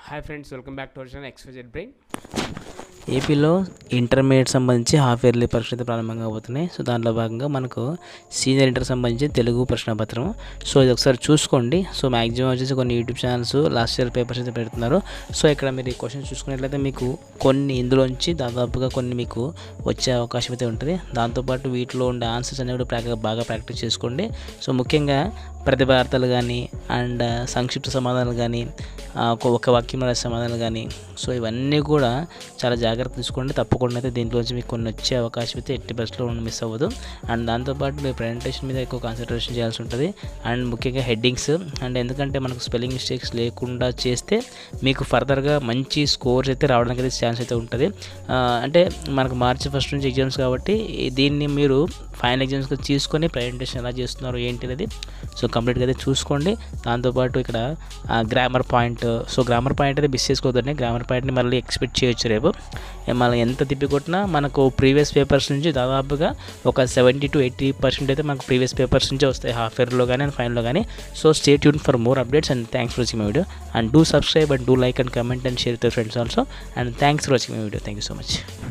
Hi friends, welcome back to our channel XYZ brain. ఏపీలో intermediate సంబంధించి half yearly పరీక్షలు ప్రారంభంగా అవుతున్నాయి. సో దాంట్లో భాగంగా మనకు సీనియర్ ఇంటర్ సంబంధించి తెలుగు ప్రశ్నపత్రం. సో ఇది ఒకసారి చూసుకోండి. సో మ్యాక్సిమం వచ్చేసి కొన్ని YouTube channels last year papers అయితే పెడుతున్నారు. సో ఇక్కడ మీరు ఈ క్వశ్చన్స్ చూసుకున్నట్లయితే మీకు కొన్ని ఇందులోంచి దాదాపుగా కొన్ని మీకు వచ్చే అవకాశం అయితే ఉంటుంది. దాంతోపాటు వీటిలో ఉండే ఆన్సర్స్ అనేవి కూడా బాగా ప్రాక్టీస్ చేసుకోండి. సో ముఖ్యంగా ప్రతిభార్తలు కానీ అండ్ సంక్షిప్త సమాధానాలు కానీ ఒక వాక్యం రాసే సమాధానాలు కానీ సో ఇవన్నీ కూడా చాలా జాగ్రత్త తీసుకోండి. తప్పకుండా అయితే దీంట్లోంచి మీకు కొన్ని వచ్చే అవకాశం అయితే ఎట్టి పరిస్థితుల్లో మిస్ అవ్వదు. అండ్ దాంతోపాటు మీరు ప్రజెంటేషన్ మీద ఎక్కువ కాన్సన్ట్రేషన్ చేయాల్సి ఉంటుంది. అండ్ ముఖ్యంగా హెడ్డింగ్స్ అండ్ ఎందుకంటే మనకు స్పెల్లింగ్ మిస్టేక్స్ లేకుండా చేస్తే మీకు ఫర్దర్గా మంచి స్కోర్స్ అయితే రావడానికి అయితే ఛాన్స్ అయితే ఉంటుంది. అంటే మనకు మార్చి ఫస్ట్ నుంచి ఎగ్జామ్స్ కాబట్టి దీన్ని మీరు ఫైనల్ ఎగ్జామ్స్గా తీసుకొని ప్రజెంటేషన్ ఎలా చేస్తున్నారు ఏంటి అనేది సో కంప్లీట్గా అయితే చూసుకోండి. దాంతోపాటు ఇక్కడ grammar point, so grammar point అయితే మిస్ చేసుకోవద్దండి. గ్రామర్ పాయింట్ని మళ్ళీ ఎక్స్పెక్ట్ చేయొచ్చు రేపు. మళ్ళీ ఎంత తిప్పికొట్టినా మనకు ప్రీవియస్ పేపర్స్ నుంచి దాదాపుగా ఒక 70 to 80% అయితే మనకు ప్రీవియస్ పేపర్స్ నుంచే వస్తాయి, హాఫ్ ఇయర్లో కానీ అండ్ ఫైనల్లో కానీ. So stay tune for more updates and thanks for watching my video and do subscribe and do like and comment and share with your friends also. And thanks for watching my video. Thank you so much.